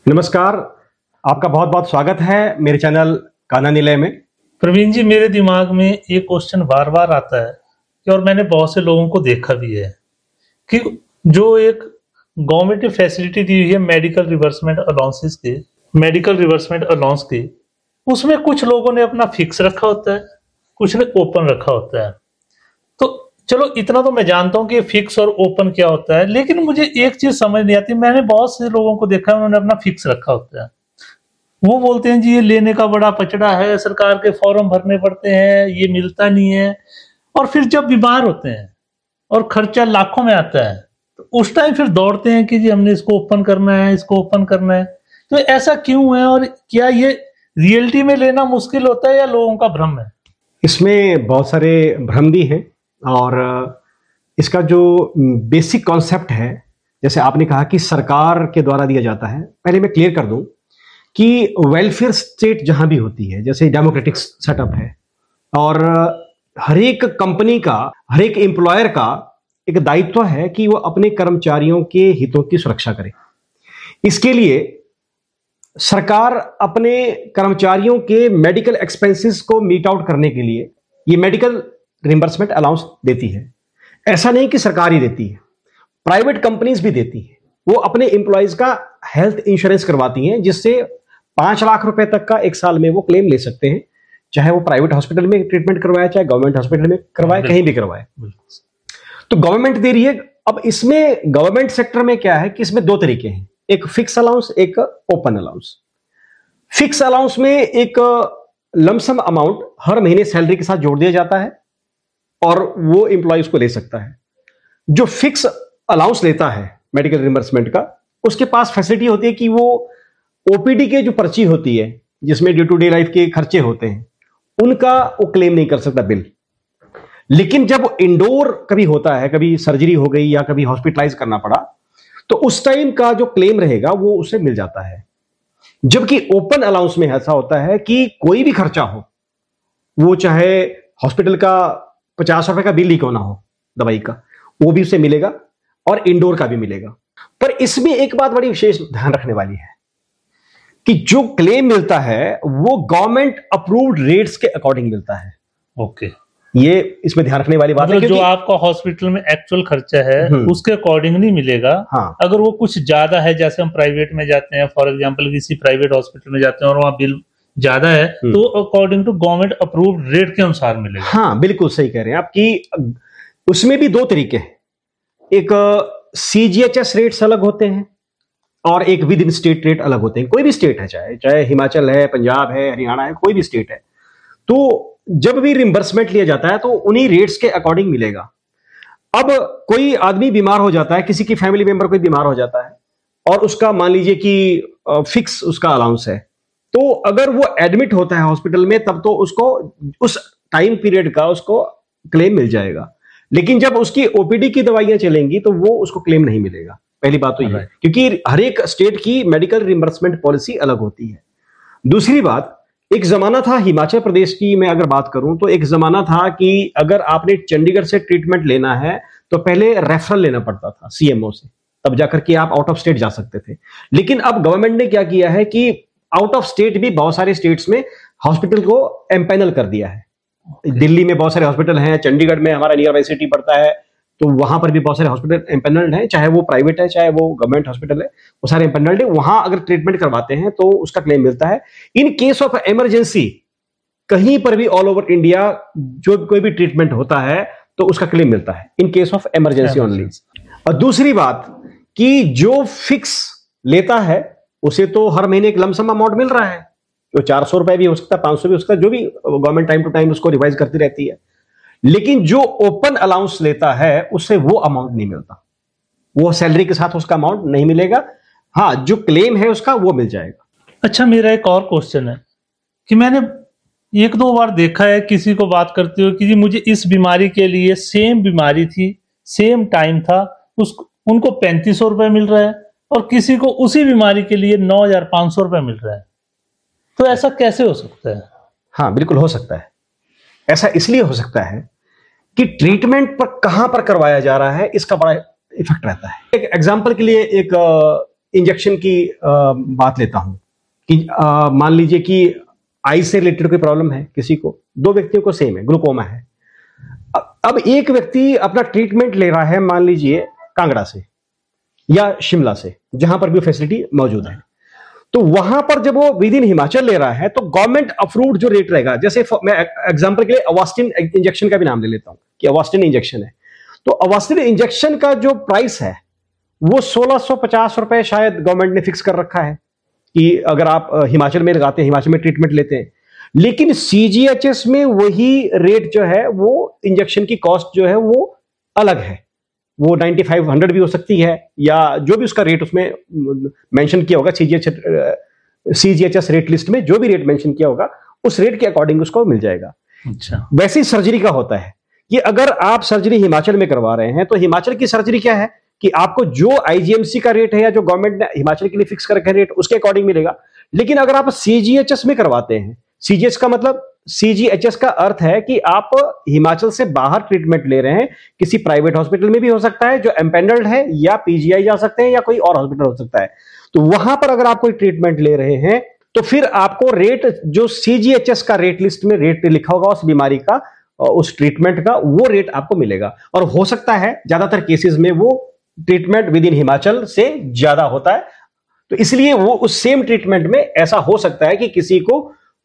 नमस्कार। आपका बहुत बहुत स्वागत है मेरे चैनल कान्हा निलय में। प्रवीण जी, मेरे दिमाग में ये क्वेश्चन बार बार आता है कि और मैंने बहुत से लोगों को देखा भी है कि जो एक गवर्नमेंट ने फैसिलिटी दी हुई है मेडिकल रिवर्समेंट अलाउंस की, उसमें कुछ लोगों ने अपना फिक्स रखा होता है, कुछ ने ओपन रखा होता है। तो चलो इतना तो मैं जानता हूँ कि फिक्स और ओपन क्या होता है, लेकिन मुझे एक चीज समझ नहीं आती। मैंने बहुत से लोगों को देखा है, उन्होंने अपना फिक्स रखा होता है। वो बोलते हैं जी ये लेने का बड़ा पचड़ा है, सरकार के फॉर्म भरने पड़ते हैं, ये मिलता नहीं है। और फिर जब बीमार होते हैं और खर्चा लाखों में आता है तो उस टाइम फिर दौड़ते हैं कि जी हमने इसको ओपन करना है, इसको ओपन करना है। तो ऐसा क्यों है और क्या ये रियलिटी में लेना मुश्किल होता है या लोगों का भ्रम है? इसमें बहुत सारे भ्रम भी हैं और इसका जो बेसिक कॉन्सेप्ट है, जैसे आपने कहा कि सरकार के द्वारा दिया जाता है। पहले मैं क्लियर कर दूं कि वेलफेयर स्टेट जहां भी होती है, जैसे डेमोक्रेटिक सेटअप है और हर एक कंपनी का, हर एक एम्प्लॉयर का एक दायित्व है कि वो अपने कर्मचारियों के हितों की सुरक्षा करे। इसके लिए सरकार अपने कर्मचारियों के मेडिकल एक्सपेंसेस को मीट आउट करने के लिए ये मेडिकल रिम्बर्समेंट अलाउंस देती है। ऐसा नहीं कि सरकार ही देती है, प्राइवेट कंपनीज भी देती है। वो अपने एम्प्लॉयज का हेल्थ इंश्योरेंस करवाती हैं, जिससे 5 लाख रुपए तक का एक साल में वो क्लेम ले सकते हैं, चाहे वो प्राइवेट हॉस्पिटल में ट्रीटमेंट करवाए, चाहे गवर्नमेंट हॉस्पिटल में करवाए, कहीं भी करवाए। तो गवर्नमेंट दे रही है। अब इसमें गवर्नमेंट सेक्टर में क्या है कि इसमें 2 तरीके हैं, एक फिक्स अलाउंस, एक ओपन अलाउंस। फिक्स अलाउंस में एक लमसम अमाउंट हर महीने सैलरी के साथ जोड़ दिया जाता है और वो एम्प्लॉय उसको ले सकता है। जो फिक्स अलाउंस लेता है मेडिकल रिम्बर्समेंट का, उसके पास फैसिलिटी होती है कि वो ओपीडी के जो पर्ची होती है, जिसमें डे टू डे लाइफ के खर्चे होते हैं, उनका वो क्लेम नहीं कर सकता बिल। लेकिन जब इंडोर कभी होता है, कभी सर्जरी हो गई या कभी हॉस्पिटलाइज करना पड़ा, तो उस टाइम का जो क्लेम रहेगा वो उसे मिल जाता है। जबकि ओपन अलाउंस में ऐसा होता है कि कोई भी खर्चा हो, वो चाहे हॉस्पिटल का 50 रुपए का बिल ही क्यों ना हो दवाई का, वो भी उसे मिलेगा और इंडोर का भी मिलेगा। पर इसमें एक बात बड़ी विशेष ध्यान रखने वाली है कि जो क्लेम मिलता है वो गवर्नमेंट अप्रूव्ड रेट्स के अकॉर्डिंग मिलता है। ओके, ये इसमें ध्यान रखने वाली बात है, जो आपका हॉस्पिटल में एक्चुअल खर्चा है उसके अकॉर्डिंग नहीं मिलेगा। हाँ। अगर वो कुछ ज्यादा है, जैसे हम प्राइवेट में जाते हैं, फॉर एग्जांपल किसी प्राइवेट हॉस्पिटल में जाते हैं और वहां बिल ज्यादा है, तो according to government approved rate के अनुसार मिलेगा। हाँ, बिल्कुल सही कह रहे हैं आप कि उसमें भी 2 तरीके हैं। एक सीजीएचएस रेट्स अलग होते हैं और एक विद इन स्टेट रेट अलग होते हैं। कोई भी स्टेट है, चाहे हिमाचल है, पंजाब है, हरियाणा है, कोई भी स्टेट है, तो जब भी रिम्बर्समेंट लिया जाता है तो उन्हीं रेट्स के अकॉर्डिंग मिलेगा। अब कोई आदमी बीमार हो जाता है, किसी की फैमिली मेंबर कोई बीमार हो जाता है और उसका मान लीजिए कि फिक्स उसका अलाउंस है, तो अगर वो एडमिट होता है हॉस्पिटल में, तब तो उसको उस टाइम पीरियड का उसको क्लेम मिल जाएगा। लेकिन जब उसकी ओपीडी की दवाइयां चलेंगी तो वो उसको क्लेम नहीं मिलेगा। पहली बात तो ये, क्योंकि हर एक स्टेट की मेडिकल रिम्बर्समेंट पॉलिसी अलग होती है। दूसरी बात, एक जमाना था हिमाचल प्रदेश की मैं अगर बात करूं तो एक जमाना था कि अगर आपने चंडीगढ़ से ट्रीटमेंट लेना है तो पहले रेफरल लेना पड़ता था सीएमओ से, तब जाकर के आप आउट ऑफ स्टेट जा सकते थे। लेकिन अब गवर्नमेंट ने क्या किया है कि आउट ऑफ स्टेट भी बहुत सारे स्टेट्स में हॉस्पिटल को एम्पैनल कर दिया है। दिल्ली में बहुत सारे हॉस्पिटल हैं, चंडीगढ़ में हमारा नियर बाई सिटी पड़ता है, तो वहां पर भी बहुत सारे हॉस्पिटल एम्पैनल्ड हैं, चाहे वो प्राइवेट है चाहे वो गवर्नमेंट हॉस्पिटल है, वो सारे एम्पैनल्ड है। वहां अगर ट्रीटमेंट करवाते हैं तो उसका क्लेम मिलता है। इन केस ऑफ इमरजेंसी कहीं पर भी ऑल ओवर इंडिया जो कोई भी ट्रीटमेंट होता है तो उसका क्लेम मिलता है, in case of emergency only. और दूसरी बात कि जो फिक्स लेता है उसे तो हर महीने एक लमसम अमाउंट मिल रहा है, जो 400 रुपए भी हो सकता है, 500 भी हो सकता है, जो भी गवर्नमेंट टाइम टू टाइम उसको रिवाइज करती रहती है। लेकिन जो ओपन अलाउंस लेता है उससे वो अमाउंट नहीं मिलता, वो सैलरी के साथ उसका अमाउंट नहीं मिलेगा। हाँ, जो क्लेम है उसका वो मिल जाएगा। अच्छा, मेरा एक और क्वेश्चन है कि मैंने 1-2 बार देखा है किसी को बात करते हुए कि जी मुझे इस बीमारी के लिए, सेम बीमारी थी, सेम टाइम था, उनको 3500 रुपए मिल रहा है और किसी को उसी बीमारी के लिए 9500 रुपए मिल रहा है। तो ऐसा कैसे हो सकता है? हाँ, बिल्कुल हो सकता है। ऐसा इसलिए हो सकता है कि ट्रीटमेंट पर कहां पर करवाया जा रहा है, इसका बड़ा इफेक्ट रहता है। एक एग्जांपल के लिए एक इंजेक्शन की बात लेता हूं कि मान लीजिए कि आई से रिलेटेड कोई प्रॉब्लम है किसी को, दो व्यक्तियों को सेम है, ग्लूकोमा है। अब एक व्यक्ति अपना ट्रीटमेंट ले रहा है मान लीजिए कांगड़ा से या शिमला से, जहां पर भी फैसिलिटी मौजूद है, तो वहां पर जब वो विद इन हिमाचल ले रहा है तो गवर्नमेंट अप्रूव्ड जो रेट रहेगा, जैसे मैं एग्जांपल के लिए अवास्टिन इंजेक्शन का भी नाम ले लेता हूं कि अवास्टिन इंजेक्शन है, तो अवास्टिन इंजेक्शन का जो प्राइस है वो 1650 रुपए शायद गवर्नमेंट ने फिक्स कर रखा है कि अगर आप हिमाचल में लगाते हैं, हिमाचल में ट्रीटमेंट लेते हैं। लेकिन सीजीएचएस में वही रेट जो है, वो इंजेक्शन की कॉस्ट जो है वो अलग है, वो 9500 भी हो सकती है, या जो भी उसका रेट उसमें मेंशन किया होगा सीजीएचएस रेट लिस्ट में जो भी रेट मेंशन किया होगा उस रेट के अकॉर्डिंग उसको मिल जाएगा। अच्छा, वैसे ही सर्जरी का होता है कि अगर आप सर्जरी हिमाचल में करवा रहे हैं तो हिमाचल की सर्जरी क्या है कि आपको जो आईजीएमसी का रेट है या जो गवर्नमेंट ने हिमाचल के लिए फिक्स कर रखा है रेट, उसके अकॉर्डिंग मिलेगा। लेकिन अगर आप सीजीएचएस में करवाते हैं, सीजीएच का मतलब सीजीएचएस का अर्थ है कि आप हिमाचल से बाहर ट्रीटमेंट ले रहे हैं, किसी प्राइवेट हॉस्पिटल में भी हो सकता है जो एम्पेनल्ड है, या पीजीआई जा सकते हैं, या कोई और हॉस्पिटल हो सकता है। तो वहां पर अगर आप कोई ट्रीटमेंट ले रहे हैं तो फिर आपको रेट जो सीजीएचएस का रेट लिस्ट में रेट लिखा होगा उस बीमारी का, उस ट्रीटमेंट का, वो रेट आपको मिलेगा। और हो सकता है ज्यादातर केसेस में वो ट्रीटमेंट विद इन हिमाचल से ज्यादा होता है, तो इसलिए वो उस सेम ट्रीटमेंट में ऐसा हो सकता है कि किसी को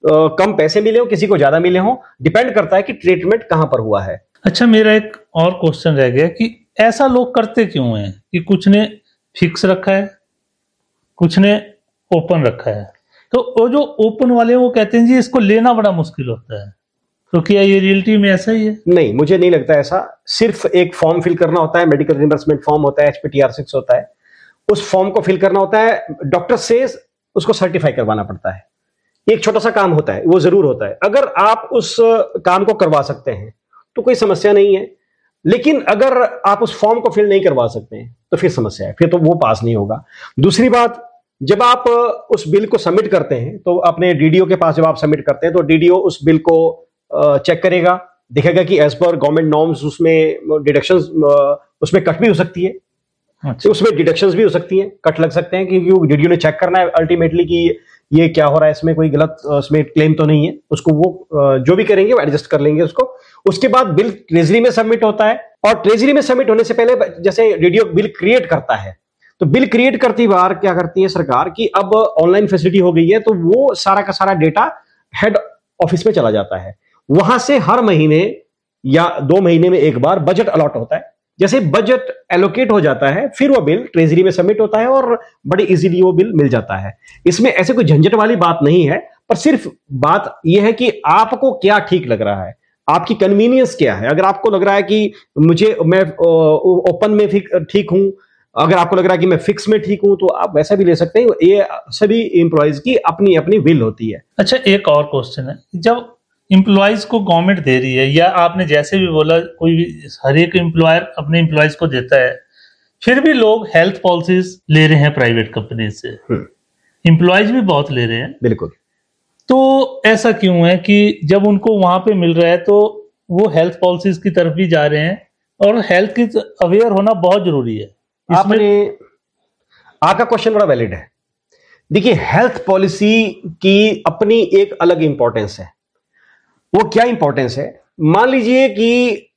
कम पैसे मिले हो, किसी को ज्यादा मिले हो, डिपेंड करता है कि ट्रीटमेंट कहां पर हुआ है। अच्छा, मेरा एक और क्वेश्चन रह गया कि ऐसा लोग करते क्यों हैं कि कुछ ने फिक्स रखा है, कुछ ने ओपन रखा है, तो वो जो ओपन वाले वो कहते हैं जी इसको लेना बड़ा मुश्किल होता है, तो क्या ये रियलिटी में ऐसा ही है? नहीं, मुझे नहीं लगता ऐसा। सिर्फ एक फॉर्म फिल करना होता है, मेडिकल रिइंबर्समेंट फॉर्म होता है, HPTR6 होता है, उस फॉर्म को फिल करना होता है, डॉक्टर से उसको सर्टिफाई करवाना पड़ता है। एक छोटा सा काम होता है, वो जरूर होता है। अगर आप उस काम को करवा सकते हैं तो कोई समस्या नहीं है, लेकिन अगर आप उस फॉर्म को फिल नहीं करवा सकते हैं तो फिर समस्या है, फिर तो वो पास नहीं होगा। दूसरी बात, जब आप उस बिल को सबमिट करते हैं तो अपने डीडीओ के पास जब आप सबमिट करते हैं तो डीडीओ उस बिल को चेक करेगा, देखेगा कि एज पर गवर्नमेंट नॉर्म्स उसमें डिडक्शंस, उसमें कट भी हो सकती है, तो उसमें डिडक्शंस भी हो सकती है, कट लग सकते हैं, क्योंकि डीडीओ ने चेक करना है अल्टीमेटली कि ये क्या हो रहा है, इसमें कोई गलत उसमें क्लेम तो नहीं है। उसको वो जो भी करेंगे वो एडजस्ट कर लेंगे उसको। उसके बाद बिल ट्रेजरी में सबमिट होता है, और ट्रेजरी में सबमिट होने से पहले जैसे डीडीओ बिल क्रिएट करता है, तो बिल क्रिएट करती बार क्या करती है सरकार कि अब ऑनलाइन फैसिलिटी हो गई है, तो वो सारा का सारा डेटा हेड ऑफिस में चला जाता है। वहां से हर महीने या 2 महीने में एक बार बजट अलॉट होता है। जैसे बजट एलोकेट हो जाता है फिर वो बिल ट्रेजरी में सबमिट होता है और बड़ी इजीली वो बिल मिल जाता है। इसमें ऐसे कोई झंझट वाली बात नहीं है, पर सिर्फ बात यह है कि आपको क्या ठीक लग रहा है, आपकी कन्वीनियंस क्या है। अगर आपको लग रहा है कि मैं ओपन में ठीक हूं, अगर आपको लग रहा है कि मैं फिक्स में ठीक हूं, तो आप वैसा भी ले सकते हैं। ये सभी एम्प्लॉयज की अपनी अपनी विल होती है। अच्छा, एक और क्वेश्चन है, जब एम्प्लॉयज को गवर्नमेंट दे रही है, या आपने जैसे भी बोला कोई भी हर एक एम्प्लॉयर अपने एम्प्लॉयज को देता है, फिर भी लोग हेल्थ पॉलिसीज ले रहे हैं प्राइवेट कंपनी से, एम्प्लॉयज भी बहुत ले रहे हैं। बिल्कुल। तो ऐसा क्यों है कि जब उनको वहां पे मिल रहा है तो वो हेल्थ पॉलिसीज की तरफ भी जा रहे हैं, और हेल्थ की अवेयर होना बहुत जरूरी है। आपका क्वेश्चन बड़ा वैलिड है। देखिए, हेल्थ पॉलिसी की अपनी एक अलग इंपॉर्टेंस है। वो क्या इंपॉर्टेंस है, मान लीजिए कि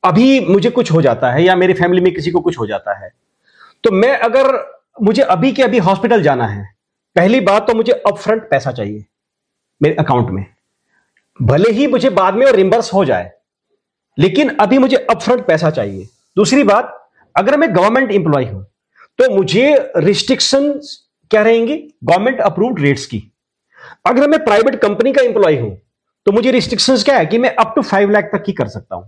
अभी मुझे कुछ हो जाता है या मेरी फैमिली में किसी को कुछ हो जाता है, तो मैं अगर मुझे अभी के अभी हॉस्पिटल जाना है, पहली बात तो मुझे अपफ्रंट पैसा चाहिए मेरे अकाउंट में, भले ही मुझे बाद में और रिम्बर्स हो जाए, लेकिन अभी मुझे अपफ्रंट पैसा चाहिए। दूसरी बात, अगर मैं गवर्नमेंट एम्प्लॉय हूं तो मुझे रिस्ट्रिक्शंस क्या रहेंगी, गवर्नमेंट अप्रूव्ड रेट्स की। अगर मैं प्राइवेट कंपनी का एम्प्लॉय हूं तो मुझे रिस्ट्रिक्शंस क्या है कि मैं अप टू 5 लाख तक ही कर सकता हूं,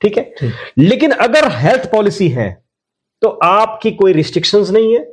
ठीक है। लेकिन अगर हेल्थ पॉलिसी है तो आपकी कोई रिस्ट्रिक्शंस नहीं है,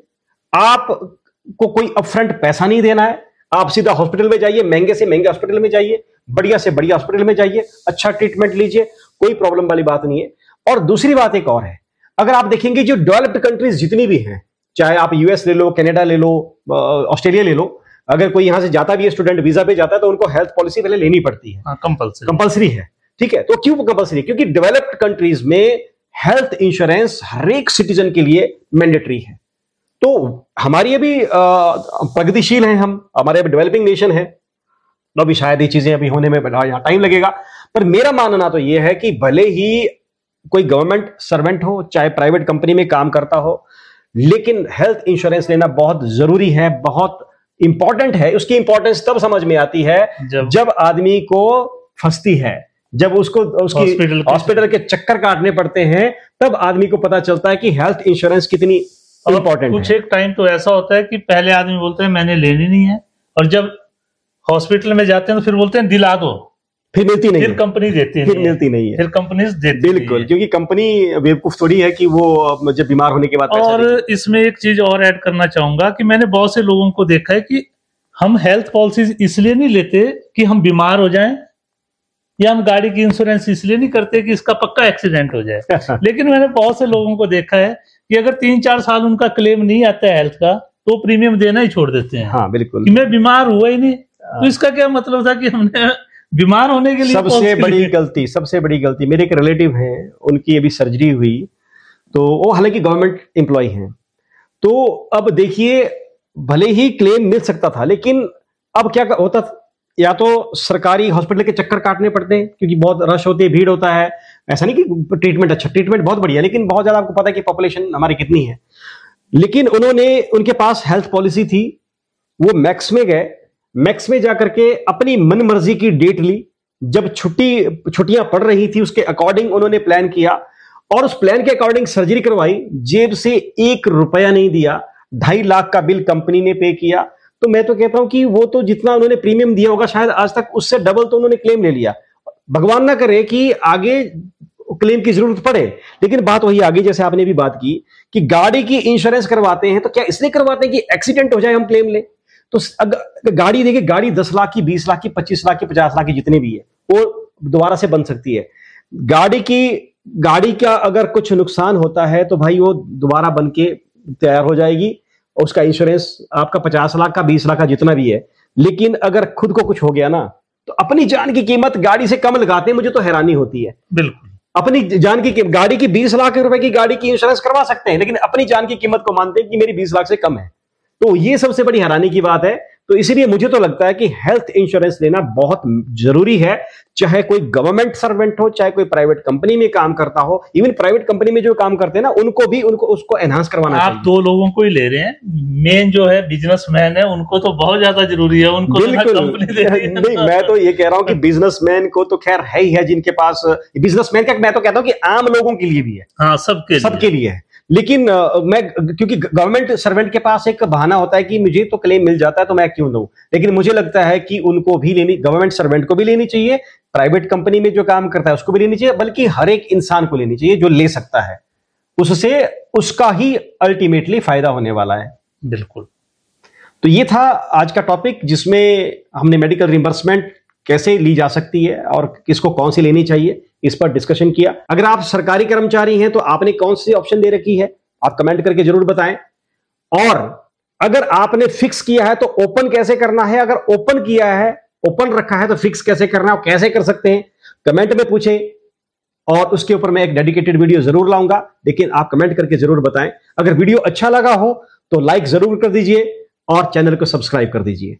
आपको कोई अपफ्रंट पैसा नहीं देना है, आप सीधा हॉस्पिटल में जाइए, महंगे से महंगे हॉस्पिटल में जाइए, बढ़िया से बढ़िया हॉस्पिटल में जाइए, अच्छा ट्रीटमेंट लीजिए, कोई प्रॉब्लम वाली बात नहीं है। और दूसरी बात एक और है, अगर आप देखेंगे जो डेवलप्ड कंट्रीज जितनी भी हैं, चाहे आप यूएस ले लो, कनाडा ले लो, ऑस्ट्रेलिया ले लो, अगर कोई यहां से जाता भी है स्टूडेंट वीजा पे जाता है तो उनको हेल्थ पॉलिसी पहले लेनी पड़ती है, कंपल्सरी है, ठीक है। तो क्यों कंपल्सरी? क्योंकि डेवलप्ड कंट्रीज में हेल्थ इंश्योरेंस हर एक सिटीजन के लिए मैंडेटरी है। तो हमारी अभी प्रगतिशील हैं, हम हमारे अभी डेवलपिंग नेशन है, तो अभी शायद ये चीजें अभी होने में यहाँ टाइम लगेगा। पर मेरा मानना तो ये है कि भले ही कोई गवर्नमेंट सर्वेंट हो चाहे प्राइवेट कंपनी में काम करता हो, लेकिन हेल्थ इंश्योरेंस लेना बहुत जरूरी है, बहुत इंपॉर्टेंट है। उसकी इंपॉर्टेंस तब समझ में आती है जब आदमी को फंसती है, जब उसको उसकी हॉस्पिटल के चक्कर काटने पड़ते हैं, तब आदमी को पता चलता है कि हेल्थ इंश्योरेंस कितनी इंपॉर्टेंट है। कुछ एक टाइम तो ऐसा होता है कि पहले आदमी बोलते हैं मैंने लेनी नहीं है, और जब हॉस्पिटल में जाते हैं तो फिर बोलते हैं दिला दो, फिर मिलती नहीं, फिर कंपनी देती है, फिर मिलती नहीं है, फिर कंपनी देती बिल्कुल, क्योंकि कंपनी बेवकूफ थोड़ी है कि वो जब बीमार होने के बाद पैसा और देती। इसमें एक चीज और ऐड करना चाहूंगा कि मैंने बहुत से लोगों को देखा है कि हम हेल्थ पॉलिसीज इसलिए नहीं लेते कि हम बीमार हो जाएं, या हम गाड़ी की इंश्योरेंस इसलिए नहीं करते कि इसका पक्का एक्सीडेंट हो जाए। लेकिन मैंने बहुत से लोगों को देखा है कि अगर 3-4 साल उनका क्लेम नहीं आता है हेल्थ का, तो प्रीमियम देना ही छोड़ देते हैं। हाँ बिल्कुल, कि मैं बीमार हुआ ही नहीं, तो इसका क्या मतलब था कि हमने बीमार होने के लिए। सबसे बड़ी गलती मेरे एक रिलेटिव हैं, उनकी अभी सर्जरी हुई, तो वो हालांकि गवर्नमेंट एम्प्लॉय हैं, तो अब देखिए भले ही क्लेम मिल सकता था, लेकिन अब क्या होता, या तो सरकारी हॉस्पिटल के चक्कर काटने पड़ते हैं क्योंकि बहुत रश होती है, भीड़ होता है। ऐसा नहीं कि ट्रीटमेंट अच्छा, ट्रीटमेंट बहुत बढ़िया, लेकिन बहुत ज्यादा, आपको पता है कि पॉपुलेशन हमारी कितनी है। लेकिन उनके पास हेल्थ पॉलिसी थी, वो मैक्स में गए, मैक्स में जाकर के अपनी मन मर्जी की डेट ली, जब छुट्टियां पड़ रही थी उसके अकॉर्डिंग उन्होंने प्लान किया, और उस प्लान के अकॉर्डिंग सर्जरी करवाई, जेब से 1 रुपया नहीं दिया, 2.5 लाख का बिल कंपनी ने पे किया। तो मैं तो कहता हूं कि वो तो जितना उन्होंने प्रीमियम दिया होगा शायद आज तक उससे डबल तो उन्होंने क्लेम ले लिया। भगवान ना करे कि आगे क्लेम की जरूरत पड़े, लेकिन बात वही आगे, जैसे आपने भी बात की कि गाड़ी की इंश्योरेंस करवाते हैं तो क्या इसलिए करवाते हैं कि एक्सीडेंट हो जाए हम क्लेम लें? तो गाड़ी देखिए, गाड़ी 10 लाख की, 20 लाख की, 25 लाख की, 50 लाख की, जितनी भी है, वो दोबारा से बन सकती है। गाड़ी का अगर कुछ नुकसान होता है तो भाई वो दोबारा बन के तैयार हो जाएगी, उसका इंश्योरेंस आपका 50 लाख का, 20 लाख का, जितना भी है। लेकिन अगर खुद को कुछ हो गया ना, तो अपनी जान की कीमत गाड़ी से कम लगाते हैं, मुझे तो हैरानी होती है। बिल्कुल, अपनी जान की गाड़ी की 20 लाख रुपए की गाड़ी की इंश्योरेंस करवा सकते हैं, लेकिन अपनी जान की कीमत को मानते हैं कि मेरी 20 लाख से कम है। तो ये सबसे बड़ी हैरानी की बात है। तो इसीलिए मुझे तो लगता है कि हेल्थ इंश्योरेंस लेना बहुत जरूरी है, चाहे कोई गवर्नमेंट सर्वेंट हो, चाहे कोई प्राइवेट कंपनी में काम करता हो। इवन प्राइवेट कंपनी में जो काम करते हैं ना, उनको उसको एनहांस करवाना चाहिए। आप 2 लोगों को ही ले रहे हैं, मेन जो है बिजनेसमैन है, उनको तो बहुत ज्यादा जरूरी है, उनको बिल्कुल कंपनी दे रही है। नहीं, मैं तो ये कह रहा हूं कि बिजनेसमैन को तो खैर है ही है, जिनके पास बिजनेसमैन का, मैं तो कहता हूं कि आम लोगों के लिए भी है। हाँ, सबके लिए है। लेकिन मैं, क्योंकि गवर्नमेंट सर्वेंट के पास एक बहाना होता है कि मुझे तो क्लेम मिल जाता है तो मैं क्यों दूं, लेकिन मुझे लगता है कि उनको भी लेनी, गवर्नमेंट सर्वेंट को भी लेनी चाहिए, प्राइवेट कंपनी में जो काम करता है उसको भी लेनी चाहिए, बल्कि हर एक इंसान को लेनी चाहिए जो ले सकता है, उससे उसका ही अल्टीमेटली फायदा होने वाला है। बिल्कुल। तो ये था आज का टॉपिक, जिसमें हमने मेडिकल रिम्बर्समेंट कैसे ली जा सकती है और किसको कौन सी लेनी चाहिए, इस पर डिस्कशन किया। अगर आप सरकारी कर्मचारी हैं तो आपने कौन सी ऑप्शन दे रखी है, आप कमेंट करके जरूर बताएं। और अगर आपने फिक्स किया है तो ओपन कैसे करना है, अगर ओपन किया है, ओपन रखा है, तो फिक्स कैसे करना है, कैसे कर सकते हैं, कमेंट में पूछें, और उसके ऊपर मैं एक डेडिकेटेड वीडियो जरूर लाऊंगा। लेकिन आप कमेंट करके जरूर बताएं। अगर वीडियो अच्छा लगा हो तो लाइक जरूर कर दीजिए और चैनल को सब्सक्राइब कर दीजिए।